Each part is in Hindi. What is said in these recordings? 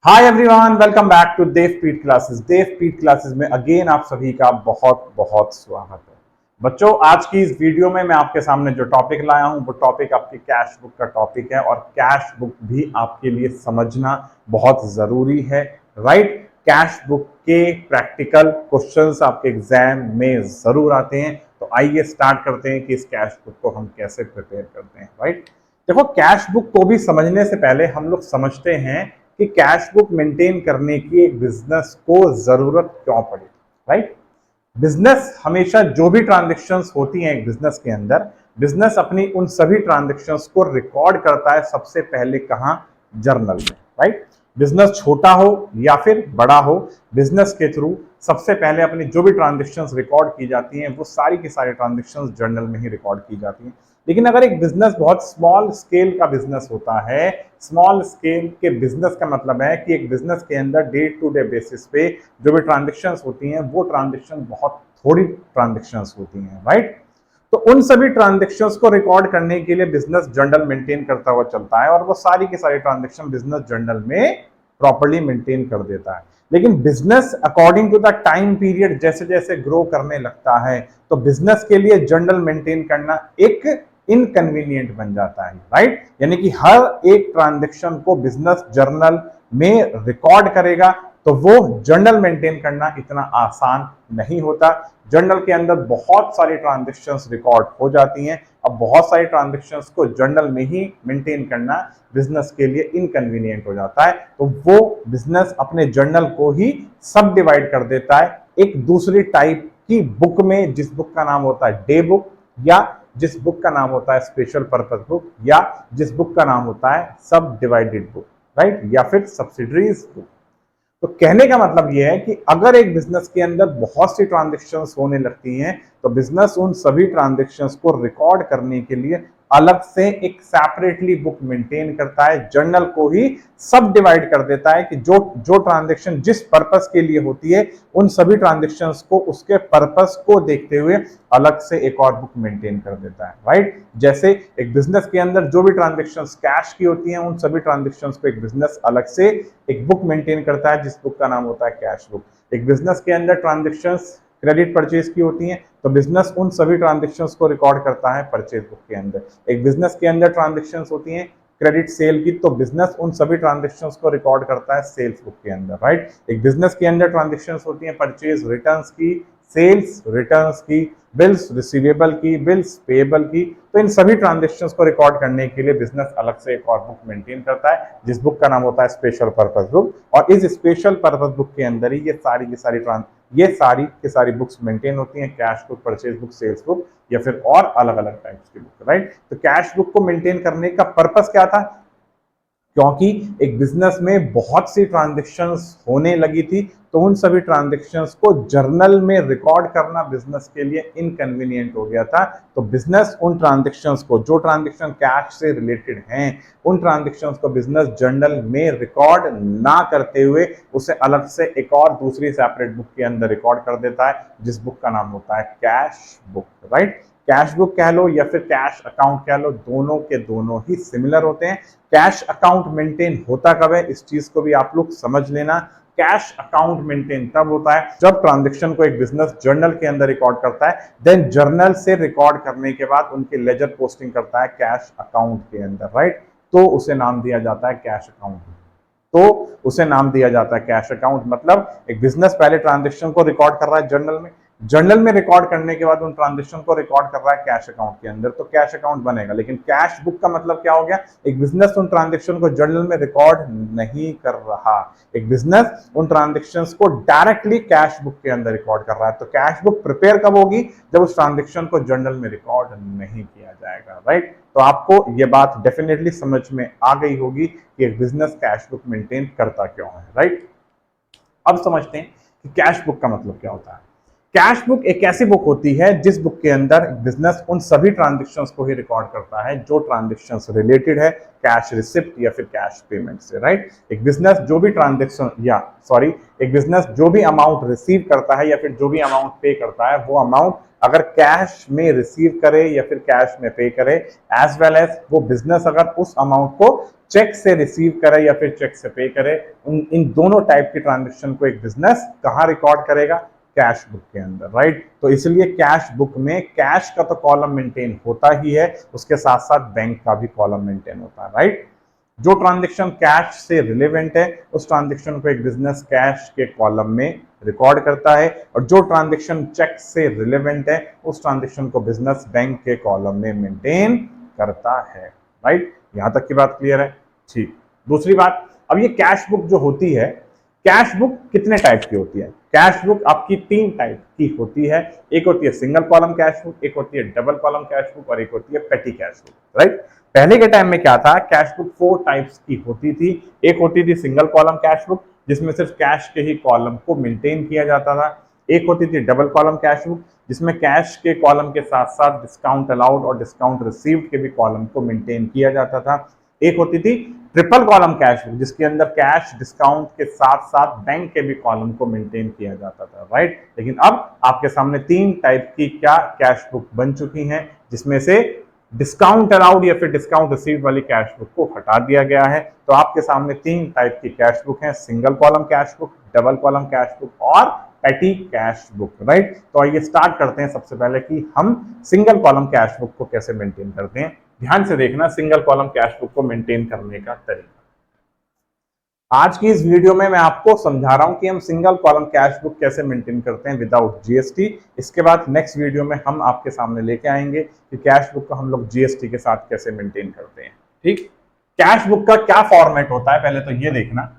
Hi everyone, welcome back to Dev Peet classes. Dev Peet classes में अगेन आप सभी का बहुत बहुत स्वागत है। बच्चों, आज की इस वीडियो में मैं आपके सामने जो टॉपिक लाया हूं वो टॉपिक आपकी कैश बुक का टॉपिक है और कैश बुक भी आपके लिए समझना बहुत जरूरी है। राइट, कैश बुक के प्रैक्टिकल क्वेश्चंस आपके एग्जाम में जरूर आते हैं। तो आइए स्टार्ट करते हैं कि इस कैश बुक को हम कैसे प्रिपेयर करते हैं। राइट, देखो, कैश बुक को भी समझने से पहले हम लोग समझते हैं कि कैश बुक मेंटेन करने की एक बिजनेस को जरूरत क्यों पड़ी। राइट, बिजनेस हमेशा जो भी ट्रांजेक्शन्स होती हैं एक बिजनेस के अंदर, बिजनेस अपनी उन सभी ट्रांजेक्शन्स को रिकॉर्ड करता है सबसे पहले कहां? जर्नल में। राइट, बिजनेस छोटा हो या फिर बड़ा हो, बिजनेस के थ्रू सबसे पहले अपनी जो भी ट्रांजेक्शन्स रिकॉर्ड की जाती हैं वो सारी की सारी ट्रांजेक्शन्स जर्नल में ही रिकॉर्ड की जाती हैं। लेकिन अगर एक बिजनेस बहुत स्मॉल स्केल का बिजनेस होता है, स्मॉल स्केल के बिजनेस का मतलब है कि एक बिजनेस के अंदर डे टू डे बेसिस पे जो भी ट्रांजेक्शन्स होती हैं वो ट्रांजेक्शन बहुत थोड़ी ट्रांजेक्शन्स होती हैं। राइट, तो उन सभी ट्रांजेक्शन्स को रिकॉर्ड करने के लिए बिजनेस जर्नल मेंटेन करता हुआ चलता है और वो सारी की सारी ट्रांजेक्शन बिजनेस जर्नल में प्रॉपर्ली मेंटेन कर देता है। लेकिन business according to the time period जैसे जैसे ग्रो करने लगता है तो बिजनेस के लिए जर्नल मेंटेन करना एक इनकन्वीनियंट बन जाता है। राइट, यानी कि हर एक ट्रांजेक्शन को बिजनेस जर्नल में रिकॉर्ड करेगा तो वो जर्नल मेंटेन करना इतना आसान नहीं होता। जर्नल के अंदर बहुत सारी ट्रांजेक्शन्स रिकॉर्ड हो जाती हैं। अब बहुत सारी ट्रांजेक्शन्स को जर्नल में ही मेंटेन करना बिजनेस के लिए इनकन्वीनियंट हो जाता है, तो वो बिजनेस अपने जर्नल को ही सब डिवाइड कर देता है एक दूसरी टाइप की बुक में, जिस बुक का नाम होता है डे बुक, या जिस बुक का नाम होता है स्पेशल पर्पस बुक, या जिस बुक का नाम होता है सब डिवाइडेड बुक। राइट, या फिर सब्सिडरीज बुक। तो कहने का मतलब यह है कि अगर एक बिजनेस के अंदर बहुत सी ट्रांजेक्शन्स होने लगती हैं तो बिजनेस उन सभी ट्रांजेक्शन्स को रिकॉर्ड करने के लिए अलग से एक सेपरेटली बुक मेंटेन करता है, जर्नल को ही सब डिवाइड कर देता है कि जो जो ट्रांजेक्शन जिस पर्पस के लिए होती है उन सभी ट्रांजेक्शन्स को उसके पर्पस को देखते हुए अलग से एक और बुक मेंटेन कर देता है। राइट, जैसे एक बिजनेस के अंदर जो भी ट्रांजेक्शन्स कैश की होती हैं उन सभी ट्रांजेक्शन्स को एक बिजनेस अलग से एक बुक मेंटेन करता है जिस बुक का नाम होता है कैश बुक। एक बिजनेस के अंदर ट्रांजेक्शन्स क्रेडिट परचेज की होती हैं तो बिजनेस उन सभी ट्रांजेक्शन्स को रिकॉर्ड करता है परचेज बुक के अंदर। एक बिजनेस के अंदर ट्रांजेक्शन्स होती हैं क्रेडिट सेल की तो बिजनेस उन सभी ट्रांजेक्शन्स को रिकॉर्ड करता है सेल्स बुक के अंदर। राइट, एक बिजनेस के अंदर ट्रांजेक्शन्स होती हैं परचेज रिटर्न्स की, सेल्स रिटर्न्स की, बिल्स रिसीवेबल की, बिल्स पेएबल की। तो इन सभी ट्रांजेक्शन्स को रिकॉर्ड करने के लिए बिजनेस अलग से एक और बुक मेंटेन करता है जिस बुक का नाम होता है स्पेशल पर्पस बुक। और इस स्पेशल पर्पस बुक के अंदर ही ये सारी की सारी बुक्स मेंटेन होती हैं, cash book, purchase book, sales book, या फिर और अलग अलग टाइप्स की बुक। राइट, तो कैश बुक को मेंटेन करने का पर्पस क्या था? क्योंकि एक बिजनेस में बहुत सी ट्रांजेक्शन्स होने लगी थी तो उन सभी ट्रांजेक्शन्स को जर्नल में रिकॉर्ड करना बिजनेस के लिए इनकन्वीनियंट हो गया था। तो बिजनेस उन ट्रांजेक्शन्स को, जो ट्रांजेक्शन कैश से रिलेटेड हैं, उन ट्रांजेक्शन्स को बिजनेस जर्नल में रिकॉर्ड ना करते हुए उसे अलग से एक और दूसरी सेपरेट बुक के अंदर रिकॉर्ड कर देता है जिस बुक का नाम होता है cash book. Right, cash book कह लो या फिर कैश अकाउंट कह लो, दोनों के दोनों ही सिमिलर होते हैं। कैश अकाउंट मेंटेन होता कब है, इस चीज को भी आप लोग समझ लेना। कैश अकाउंट मेंटेन तब होता है जब ट्रांजेक्शन को एक बिजनेस जर्नल के अंदर रिकॉर्ड करता है, देन जर्नल से रिकॉर्ड करने के बाद उनके लेजर पोस्टिंग करता है कैश अकाउंट के अंदर। राइट, तो उसे नाम दिया जाता है कैश अकाउंट। तो उसे नाम दिया जाता है कैश अकाउंट। मतलब एक बिजनेस पहले ट्रांजेक्शन को रिकॉर्ड कर रहा है जर्नल में, जर्नल में रिकॉर्ड करने के बाद उन ट्रांजेक्शन को रिकॉर्ड कर रहा है कैश अकाउंट के अंदर, तो कैश अकाउंट बनेगा। लेकिन कैश बुक का मतलब क्या हो गया? एक बिजनेस उन ट्रांजेक्शन को जर्नल में रिकॉर्ड नहीं कर रहा, एक बिजनेस उन ट्रांजेक्शन्स को डायरेक्टली कैश बुक के अंदर रिकॉर्ड कर रहा है। तो कैश बुक प्रिपेयर कब होगी? जब उस ट्रांजेक्शन को जर्नल में रिकॉर्ड नहीं किया जाएगा। राइट, तो आपको यह बात डेफिनेटली समझ में आ गई होगी कि एक बिजनेस कैश बुक मेंटेन करता क्यों है। राइट, अब समझते हैं कि कैश बुक का मतलब क्या होता है। कैश बुक एक ऐसी बुक होती है जिस बुक के अंदर बिजनेस उन सभी ट्रांजेक्शन्स को ही रिकॉर्ड करता है जो ट्रांजेक्शन्स रिलेटेड है कैश रिसिप्ट या फिर कैश पेमेंट से। राइट, एक बिजनेस जो भी ट्रांजेक्शन एक बिजनेस जो भी अमाउंट रिसीव करता है या फिर जो भी अमाउंट पे करता है वो अमाउंट अगर कैश में रिसीव करे या फिर कैश में पे करे, एज वेल एज वो बिजनेस अगर उस अमाउंट को चेक से रिसीव करे या फिर चेक से पे करे, इन दोनों टाइप की ट्रांजेक्शन को एक बिजनेस कहाँ रिकॉर्ड करेगा? कैश बुक के अंदर, राइट। तो इसलिए कैश बुक में कैश का तो कॉलम मेंटेन होता ही है, उसके साथ साथ बैंक का भी कॉलम मेंटेन होता है, राइट। जो ट्रांजेक्शन कैश से रिलेवेंट है उस ट्रांजेक्शन को एक बिजनेस कैश के कॉलम में रिकॉर्ड करता है, और जो ट्रांजेक्शन चेक से रिलेवेंट है उस ट्रांजेक्शन को बिजनेस बैंक के कॉलम में मेंटेन करता है, राइट। यहां तक की बात क्लियर है? ठीक। दूसरी बात, अब ये कैश बुक जो होती है, कैश बुक कितने टाइप की होती है? कैश बुक आपकी 3 टाइप की होती है। एक होती है सिंगल कॉलम कैश बुक, एक होती है डबल कॉलम कैश बुक, और एक होती है पेटी कैश बुक, राइट। पहले के टाइम में क्या था, कैश बुक 4 टाइप्स की होती थी। एक होती थी सिंगल कॉलम कैश बुक, जिसमें सिर्फ कैश के ही कॉलम को मेंटेन किया जाता था। एक होती थी डबल कॉलम कैश बुक, जिसमें कैश के कॉलम के साथ साथ डिस्काउंट अलाउड और डिस्काउंट रिसीव्ड के भी कॉलम को मेंटेन किया जाता था। एक होती थी ट्रिपल कॉलम कैश बुक, जिसके अंदर कैश डिस्काउंट के साथ साथ बैंक के भी कॉलम को मेंटेन किया जाता था, राइट। लेकिन अब आपके सामने 3 टाइप की क्या कैश बुक बन चुकी हैं, जिसमें से डिस्काउंट अलाउड या फिर डिस्काउंट रिसीव्ड वाली कैश बुक को हटा दिया गया है। तो आपके सामने 3 टाइप की कैश बुक हैं, single column cash book, double column cash book और पेटी कैश बुक, राइट। तो आइए स्टार्ट करते हैं सबसे पहले कि हम सिंगल कॉलम कैश बुक को कैसे मेंटेन करते हैं। ध्यान से देखना सिंगल कॉलम कैश बुक को मेंटेन करने का तरीका। आज की इस वीडियो में मैं आपको समझा रहा हूं कि हम सिंगल कॉलम कैश बुक कैसे मेंटेन करते हैं विदाउट जीएसटी। इसके बाद नेक्स्ट वीडियो में हम आपके सामने लेके आएंगे कि कैश बुक को हम लोग जीएसटी के साथ कैसे मेंटेन करते हैं, ठीक। कैश बुक का क्या फॉर्मेट होता है, पहले तो ये देखना।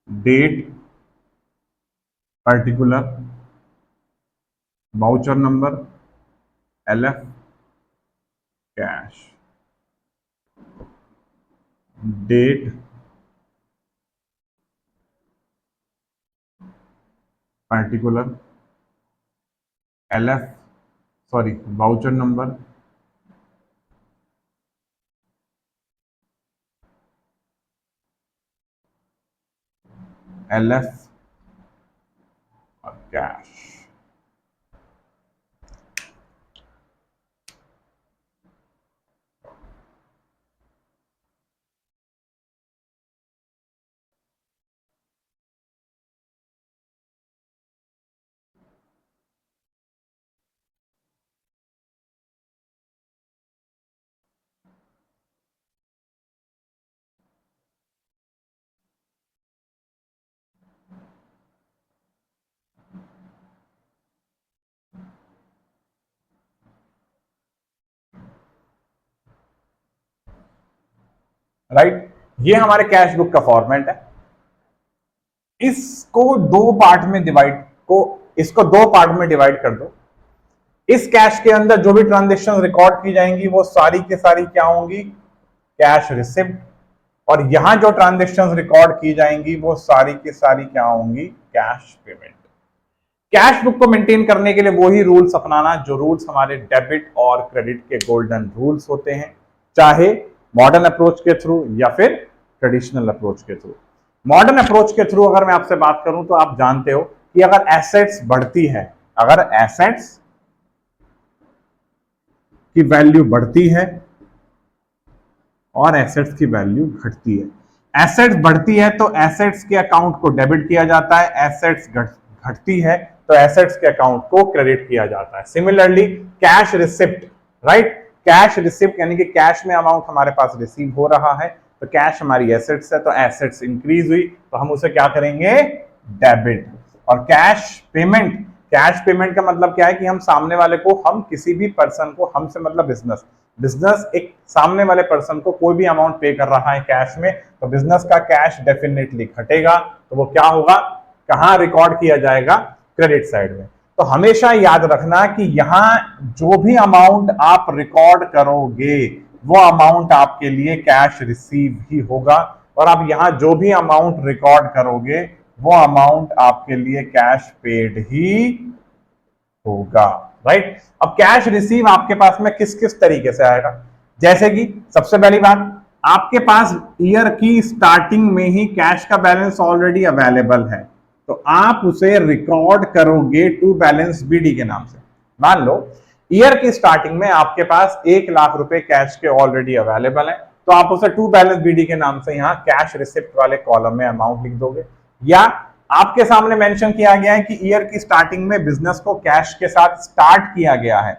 Date, particular, voucher number, LF, cash. Date, particular, LF, sorry voucher number, LF और कैश। राइट, ये हमारे कैश बुक का फॉर्मेट है। इसको दो पार्ट में डिवाइड कर दो। इस कैश के अंदर जो भी ट्रांजेक्शन रिकॉर्ड की जाएंगी वो सारी की सारी क्या होंगी? Cash receipt. और यहां जो ट्रांजेक्शन रिकॉर्ड की जाएंगी वो सारी की सारी क्या होंगी? Cash payment. कैश बुक को मेंटेन करने के लिए वही रूल्स अपनाना जो रूल्स हमारे डेबिट और क्रेडिट के गोल्डन रूल्स होते हैं, चाहे मॉडर्न अप्रोच के थ्रू या फिर ट्रेडिशनल अप्रोच के थ्रू। मॉडर्न अप्रोच के थ्रू अगर मैं आपसे बात करूं तो आप जानते हो कि अगर एसेट्स बढ़ती है, अगर एसेट्स की वैल्यू बढ़ती है और एसेट्स की वैल्यू घटती है, एसेट्स बढ़ती है तो एसेट्स के अकाउंट को डेबिट किया जाता है, एसेट्स घटती है तो एसेट्स के अकाउंट को क्रेडिट किया जाता है। Similarly cash receipt, right, cash receipt यानी कि कैश में अमाउंट हमारे पास रिसीव हो रहा है तो कैश हमारी एसेट्स है, तो एसेट्स इंक्रीज हुई तो हम उसे क्या करेंगे? डेबिट। और कैश पेमेंट का मतलब क्या है कि हम सामने वाले को, हम किसी भी पर्सन को, हमसे मतलब बिजनेस एक सामने वाले पर्सन को कोई भी अमाउंट पे कर रहा है कैश में, तो बिजनेस का कैश डेफिनेटली घटेगा। तो वो क्या होगा? कहां रिकॉर्ड किया जाएगा? क्रेडिट साइड में। तो हमेशा याद रखना कि यहां जो भी अमाउंट आप रिकॉर्ड करोगे वो अमाउंट आपके लिए कैश रिसीव ही होगा, और आप यहां जो भी अमाउंट रिकॉर्ड करोगे वो अमाउंट आपके लिए कैश पेड ही होगा, राइट। अब कैश रिसीव आपके पास में किस किस तरीके से आएगा? जैसे कि सबसे पहली बात, आपके पास ईयर की स्टार्टिंग में ही कैश का बैलेंस ऑलरेडी अवेलेबल है, तो आप उसे रिकॉर्ड करोगे टू बैलेंस बीडी के नाम से। मान लो ईयर की स्टार्टिंग में आपके पास 1 लाख रुपए कैश के ऑलरेडी अवेलेबल है, तो आप उसे टू बैलेंस बीडी के नाम से यहां कैश रिसिप्ट वाले कॉलम में अमाउंट लिख दोगे। या आपके सामने मेंशन किया गया है कि ईयर की स्टार्टिंग में बिजनेस को कैश के साथ स्टार्ट किया गया है,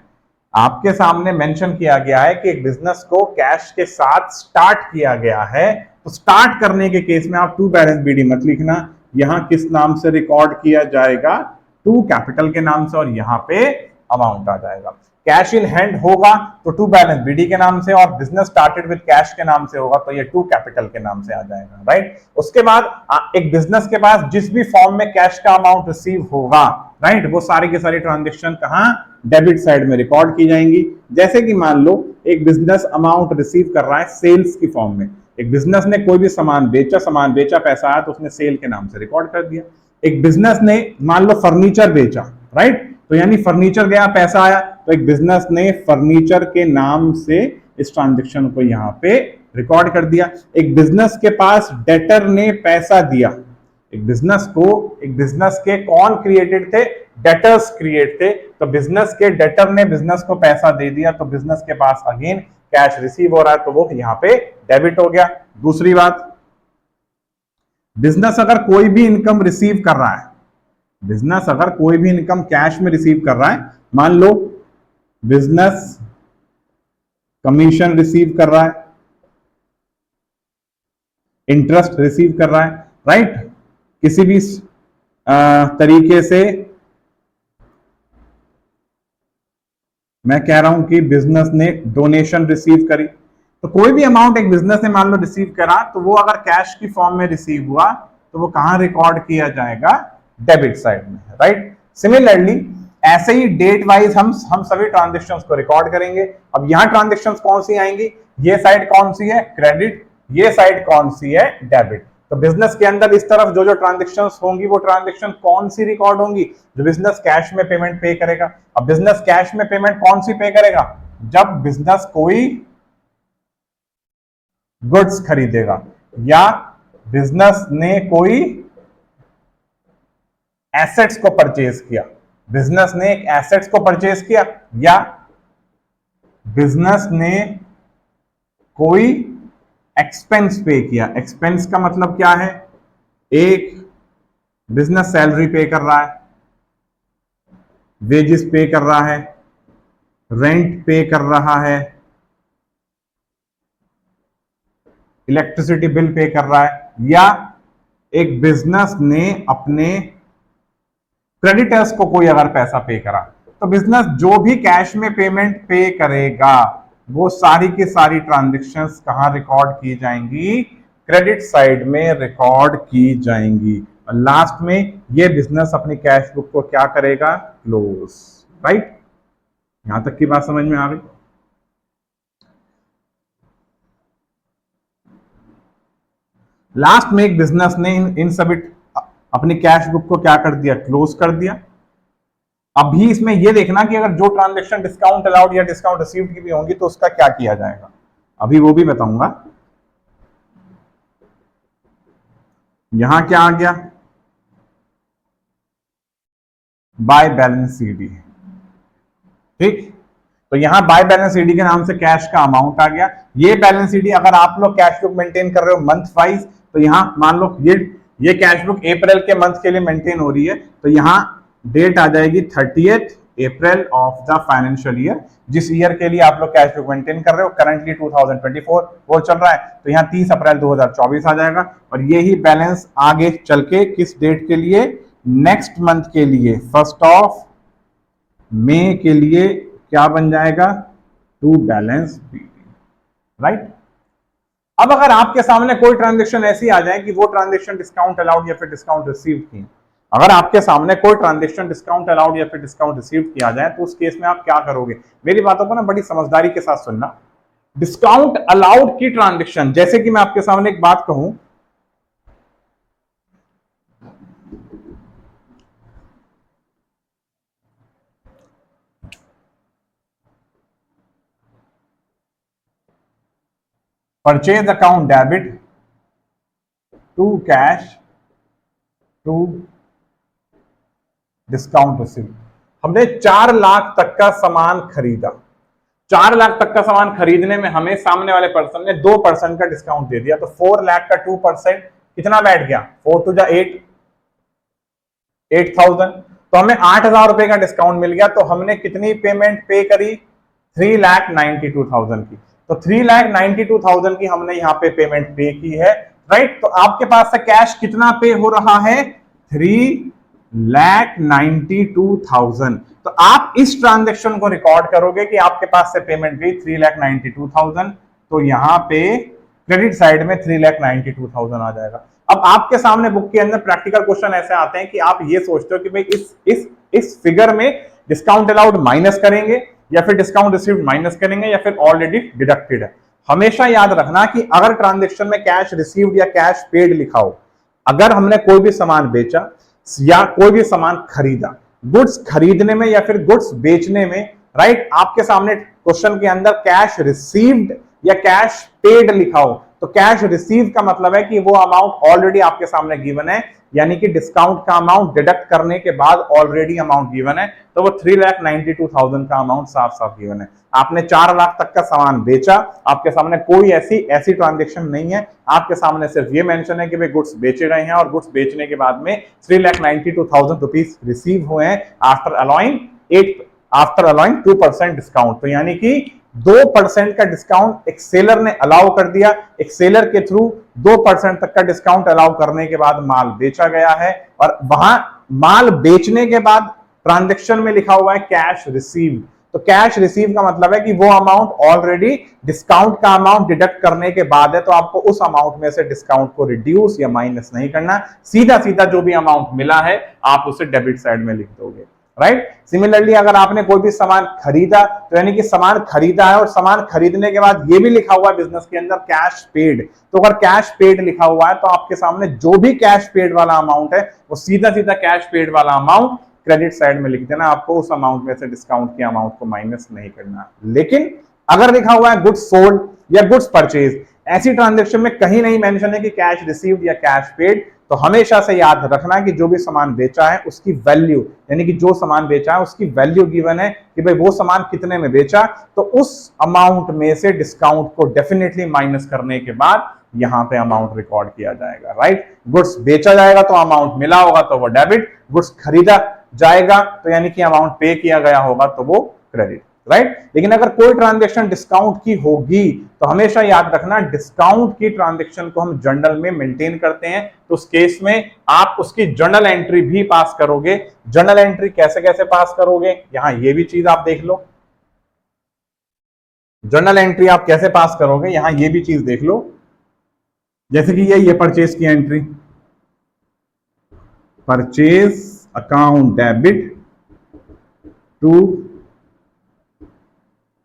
आपके सामने मेंशन किया गया है कि एक बिजनेस को कैश के साथ स्टार्ट किया गया है, तो स्टार्ट करने के केस में आप टू बैलेंस बीडी मत लिखना, यहां किस नाम से रिकॉर्ड किया जाएगा, टू कैपिटल के नाम से, और यहां पे अमाउंट आ जाएगा। कैश इन हैंड होगा तो टू बैलेंस बीडी के नाम से, और बिजनेस स्टार्टेड विद कैश के नाम से होगा तो ये टू कैपिटल के नाम से आ जाएगा, राइट। उसके बाद एक बिजनेस के पास जिस भी फॉर्म में कैश का अमाउंट रिसीव होगा, राइट, वो सारी की सारी ट्रांजेक्शन कहां, डेबिट साइड में रिकॉर्ड की जाएंगी। जैसे कि मान लो एक बिजनेस अमाउंट रिसीव कर रहा है सेल्स की फॉर्म में, एक बिजनेस ने कोई भी सामान बेचा, पैसा आया तो उसने सेल के नाम से रिकॉर्ड कर दिया। एक बिजनेस ने मान लो फर्नीचर बेचा, राइट, तो यानी फर्नीचर गया, पैसा आया, तो एक बिजनेस ने फर्नीचर के नाम से इस ट्रांजेक्शन को यहां पे रिकॉर्ड कर दिया। एक बिजनेस के पास डेटर ने पैसा दिया, एक बिजनेस के कौन क्रिएटेड थे, डेटर्स क्रिएट थे, तो बिजनेस के डेटर ने बिजनेस को पैसा दे दिया, तो बिजनेस के पास अगेन कैश रिसीव हो रहा है, तो वो यहां पे डेबिट हो गया। दूसरी बात, बिजनेस अगर कोई भी इनकम रिसीव कर रहा है, बिजनेस अगर कोई भी इनकम कैश में रिसीव कर रहा है, मान लो बिजनेस कमीशन रिसीव कर रहा है, इंटरेस्ट रिसीव कर रहा है, राइट, किसी भी तरीके से मैं कह रहा हूं कि बिजनेस ने डोनेशन रिसीव करी, तो कोई भी अमाउंट एक बिजनेस ने मान लो रिसीव करा, तो वो अगर कैश की फॉर्म में रिसीव हुआ तो वो कहां रिकॉर्ड किया जाएगा, डेबिट साइड में, राइट। सिमिलरली ऐसे ही डेट वाइज हम सभी ट्रांजेक्शंस को रिकॉर्ड करेंगे। अब यहां ट्रांजेक्शंस कौन सी आएंगी, ये साइड कौन सी है, क्रेडिट, ये साइड कौन सी है, डेबिट। तो बिजनेस के अंदर इस तरफ जो जो ट्रांजेक्शंस होंगी वो ट्रांजेक्शन कौन सी रिकॉर्ड होंगी, जो बिजनेस कैश में पेमेंट पे करेगा। अब बिजनेस कैश में पेमेंट कौन सी पे करेगा, जब बिजनेस कोई गुड्स खरीदेगा, या बिजनेस ने कोई एसेट्स को परचेज किया, बिजनेस ने एक एसेट्स को परचेज किया, या बिजनेस ने कोई एक्सपेंस पे किया। एक्सपेंस का मतलब क्या है, एक बिजनेस सैलरी पे कर रहा है, वेजेस पे कर रहा है, रेंट पे कर रहा है, इलेक्ट्रिसिटी बिल पे कर रहा है, या एक बिजनेस ने अपने क्रेडिटर्स को कोई अगर पैसा पे करा, तो बिजनेस जो भी कैश में पेमेंट पे करेगा वो सारी की सारी ट्रांजेक्शंस कहां रिकॉर्ड की जाएंगी, क्रेडिट साइड में रिकॉर्ड की जाएंगी। और लास्ट में ये बिजनेस अपनी कैश बुक को क्या करेगा, क्लोज, राइट। यहां तक की बात समझ में आ गई। लास्ट में एक बिजनेस ने इन सभी अपनी कैश बुक को क्या कर दिया, क्लोज कर दिया। अभी इसमें यह देखना कि अगर जो ट्रांजेक्शन डिस्काउंट अलाउड या डिस्काउंट रिसीव्ड की भी होंगी तो उसका क्या किया जाएगा, अभी वो भी बताऊंगा। यहां क्या आ गया, बाय बैलेंस सीडी, ठीक। तो यहां बाय बैलेंस सीडी के नाम से कैश का अमाउंट आ गया। ये बैलेंस सीडी अगर आप लोग कैश बुक मेंटेन कर रहे हो मंथ वाइज, तो यहां मान लो ये कैश बुक अप्रैल के मंथ के लिए मेंटेन हो रही है, तो यहां डेट आ जाएगी 30th April of the financial year, जिस ईयर के लिए आप लोग कैश बुक मेंटेन कर रहे हो। करंटली 2024 वो चल रहा है, तो यहाँ 30 अप्रैल 2024 आ जाएगा। और यही बैलेंस आगे चल के किस डेट के लिए, नेक्स्ट मंथ के लिए 1 मई के लिए क्या बन जाएगा, टू बैलेंस बीडी, राइट। अब अगर आपके सामने कोई ट्रांजेक्शन ऐसी आ जाए कि वो ट्रांजेक्शन डिस्काउंट अलाउड या फिर डिस्काउंट रिसीव की, अगर आपके सामने कोई ट्रांजेक्शन डिस्काउंट अलाउड या फिर डिस्काउंट रिसीव किया जाए, तो उस केस में आप क्या करोगे, मेरी बातों को ना बड़ी समझदारी के साथ सुनना। डिस्काउंट अलाउड की ट्रांजेक्शन, जैसे कि मैं आपके सामने एक बात कहूं, purchase account debit to cash to discount receive. हमने 4 लाख तक का सामान खरीदा, 4 लाख तक का सामान खरीदने में हमें सामने वाले पर्सन ने 2% का डिस्काउंट दे दिया, तो 4 लाख का 2% कितना बैठ गया, 4 टू जा 8, 8000, तो हमें 8000 रुपए का डिस्काउंट मिल गया। तो हमने कितनी पेमेंट पे करी, 3,92,000 की। तो 3,92,000 की हमने यहाँ पे पेमेंट पे की है, राइट। तो आपके पास से कैश कितना पे हो रहा है, 3,92,000। तो आप इस ट्रांजेक्शन को रिकॉर्ड करोगे कि आपके पास से पेमेंट गई 3,92,000, तो यहां पे क्रेडिट साइड में 3,92,000 आ जाएगा। अब आपके सामने बुक के अंदर प्रैक्टिकल क्वेश्चन ऐसे आते हैं कि आप ये सोचते हो कि भाई इस फिगर में डिस्काउंट अलाउड माइनस करेंगे या फिर डिस्काउंट रिसीव्ड माइनस करेंगे या फिर ऑलरेडी डिडक्टेड है। हमेशा याद रखना कि अगर ट्रांजेक्शन में कैश रिसीव्ड या कैश पेड लिखा हो, अगर हमने कोई भी सामान बेचा या कोई भी सामान खरीदा, गुड्स खरीदने में या फिर गुड्स बेचने में, राइट, आपके सामने क्वेश्चन के अंदर कैश रिसीव्ड या कैश पेड लिखा हो, तो कैश रिसीव का मतलब है कि वो अमाउंट ऑलरेडी आपके सामने गिवन है, यानी कि डिस्काउंट का अमाउंट डिडक्ट करने के बाद ऑलरेडी अमाउंट गिवन है, तो वो 3,92,000 का अमाउंट साफ साफ गिवन है। आपने 4 लाख तक का सामान बेचा, आपके सामने कोई ऐसी ट्रांजेक्शन नहीं है, आपके सामने सिर्फ ये मेंशन है कि भाई गुड्स बेचे गए हैं और गुड्स बेचने के बाद में 3,92,000 रुपीज रिसीव हुए हैं आफ्टर अलाउइंग 2% डिस्काउंट। तो यानी कि 2% का डिस्काउंट एक सेलर ने अलाउ कर दिया, एक सेलर के थ्रू 2% तक का डिस्काउंट अलाउ करने के बाद माल बेचा गया है, और वहां माल बेचने के बाद ट्रांजैक्शन में लिखा हुआ है कैश रिसीव। तो कैश रिसीव का मतलब है कि वो अमाउंट ऑलरेडी डिस्काउंट का अमाउंट डिडक्ट करने के बाद है, तो आपको उस अमाउंट में से डिस्काउंट को रिड्यूस या माइनस नहीं करना, सीधा सीधा जो भी अमाउंट मिला है आप उसे डेबिट साइड में लिख दोगे, राइट। सिमिलरली अगर आपने कोई भी सामान खरीदा, तो यानी कि सामान खरीदा है और सामान खरीदने के बाद ये भी लिखा हुआ है बिजनेस के अंदर कैश पेड, तो अगर कैश पेड लिखा हुआ है तो आपके सामने जो भी कैश पेड वाला अमाउंट है वो सीधा सीधा कैश पेड वाला अमाउंट क्रेडिट साइड में लिख देना, आपको उस अमाउंट में से डिस्काउंट के अमाउंट को माइनस नहीं करना। लेकिन अगर लिखा हुआ है गुड्स सोल्ड या गुड्स परचेज, ऐसी ट्रांजेक्शन में कहीं नहीं मेंशन है कि कैश रिसीव्ड या कैश पेड, तो हमेशा से याद रखना कि जो भी सामान बेचा है उसकी वैल्यू, यानी कि जो सामान बेचा है उसकी वैल्यू गिवन है कि भाई वो सामान कितने में बेचा, तो उस अमाउंट में से डिस्काउंट को डेफिनेटली माइनस करने के बाद यहां पे अमाउंट रिकॉर्ड किया जाएगा, राइट। गुड्स बेचा जाएगा तो अमाउंट मिला होगा तो वो डेबिट, गुड्स खरीदा जाएगा तो यानी कि अमाउंट पे किया गया होगा तो वो क्रेडिट, राइट। लेकिन अगर कोई ट्रांजैक्शन डिस्काउंट की होगी तो हमेशा याद रखना डिस्काउंट की ट्रांजैक्शन को हम जर्नल में मेंटेन करते हैं, तो उस केस में आप उसकी जर्नल एंट्री भी पास करोगे। जर्नल एंट्री कैसे कैसे पास करोगे, यहां ये भी चीज आप देख लो। जर्नल एंट्री आप कैसे पास करोगे, यहां ये भी चीज देख लो। जैसे कि ये परचेज की entry, purchase account debit to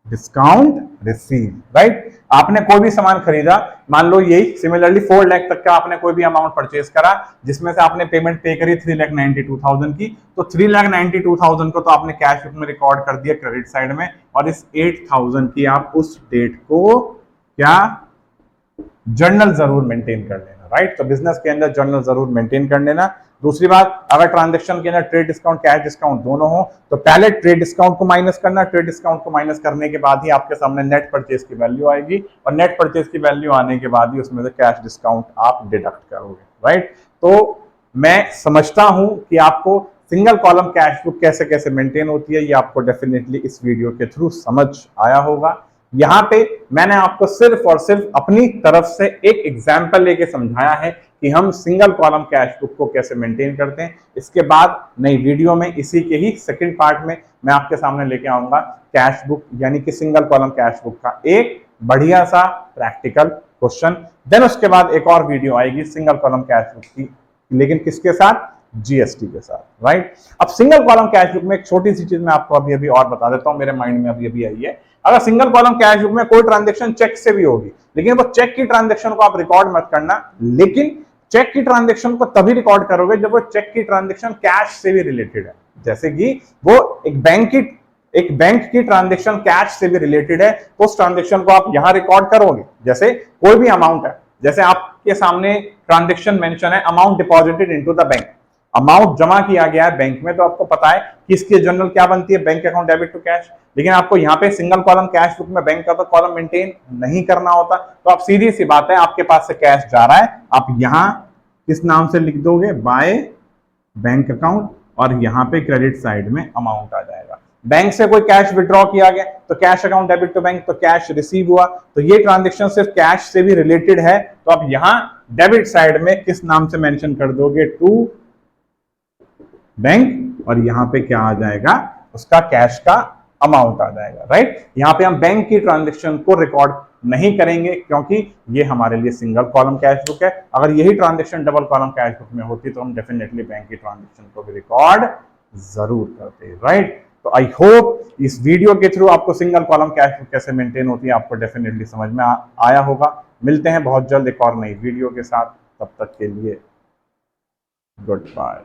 discount receive, right. आपने कोई भी सामान खरीदा, मान लो यही सिमिलरली 4 लाख तक का आपने कोई भी अमाउंट परचेज करा, जिसमें से आपने पेमेंट पे करी 3,92,000 की, तो 3,92,000 को तो आपने कैश बुक में रिकॉर्ड कर दिया क्रेडिट साइड में, और इस 8,000 की आप उस डेट को क्या जर्नल जरूर मेंटेन कर लेना, राइट। तो बिजनेस के अंदर जर्नल जरूर मेंटेन कर लेना। दूसरी बात, अगर ट्रांजैक्शन के अंदर ट्रेड डिस्काउंट कैश डिस्काउंट दोनों हो तो पहले ट्रेड डिस्काउंट को माइनस करना, ट्रेड डिस्काउंट को माइनस करने के बाद ही आपके सामने नेट परचेज की वैल्यू आएगी, और नेट परचेज की वैल्यू आने के बाद ही उसमें से कैश डिस्काउंट आप डिडक्ट करोगे, राइट। तो मैं समझता हूं कि आपको सिंगल कॉलम कैश बुक कैसे कैसे मेंटेन होती है ये आपको डेफिनेटली इस वीडियो के थ्रू समझ आया होगा। यहां पे मैंने आपको सिर्फ और सिर्फ अपनी तरफ से एक एग्जाम्पल लेके समझाया है कि हम सिंगल कॉलम कैश बुक को कैसे मेंटेन करते हैं। इसके बाद नई वीडियो में इसी के ही सेकंड पार्ट में मैं आपके सामने लेके आऊंगा कैश बुक यानी कि सिंगल कॉलम कैश बुक का एक बढ़िया सा प्रैक्टिकल क्वेश्चन। देन उसके बाद एक और वीडियो आएगी सिंगल कॉलम कैश बुक की, लेकिन किसके साथ, जीएसटी के साथ, राइट। अब सिंगल कॉलम कैश बुक में एक छोटी सी चीज मैं आपको अभी और बता देता हूं, मेरे माइंड में अभी आई है। अगर सिंगल कॉलम कैश बुक में कोई ट्रांजैक्शन चेक से भी होगी, लेकिन वो चेक की ट्रांजैक्शन को आप रिकॉर्ड मत करना, लेकिन चेक की ट्रांजैक्शन को तभी रिकॉर्ड करोगे जब वो चेक की ट्रांजैक्शन कैश से भी रिलेटेड है। जैसे कि वो एक बैंक की ट्रांजैक्शन कैश से भी रिलेटेड है, तो उस ट्रांजैक्शन को आप यहां रिकॉर्ड करोगे। जैसे कोई भी अमाउंट है, जैसे आपके सामने ट्रांजैक्शन मेंशन है amount deposited into the bank, amount जमा किया गया है बैंक में, तो आपको पता है कि इसकी जनरल क्या बनती है, bank account debit to cash. लेकिन आपको यहाँ पे सिंगल कॉलम कैश बुक में बैंक का तो कॉलम मेंटेन नहीं करना होता, तो आप सीधी सी बात है, आपके पास से कैश जा रहा है, आप यहाँ किस नाम से लिख दोगे, बाय बैंक अकाउंट, और यहाँ पे क्रेडिट साइड में अमाउंट आ जाएगा। बैंक से कोई कैश विड्रॉ किया गया तो cash account debit to bank, तो कैश रिसीव हुआ, तो ये ट्रांजेक्शन सिर्फ कैश से भी रिलेटेड है, तो आप यहां डेबिट साइड में किस नाम से मेंशन कर दोगे, टू बैंक, और यहां पे क्या आ जाएगा, उसका कैश का अमाउंट आ जाएगा, राइट। यहां पे हम बैंक की ट्रांजेक्शन को रिकॉर्ड नहीं करेंगे क्योंकि ये हमारे लिए सिंगल कॉलम कैश बुक है। अगर यही transaction double column cash book में होती तो हम डेफिनेटली बैंक की ट्रांजेक्शन को भी रिकॉर्ड जरूर करते, राइट। तो आई होप इस वीडियो के थ्रू आपको सिंगल कॉलम कैश बुक कैसे मेंटेन होती है आपको डेफिनेटली समझ में आया होगा। मिलते हैं बहुत जल्द एक और नई वीडियो के साथ, तब तक के लिए गुड बाय।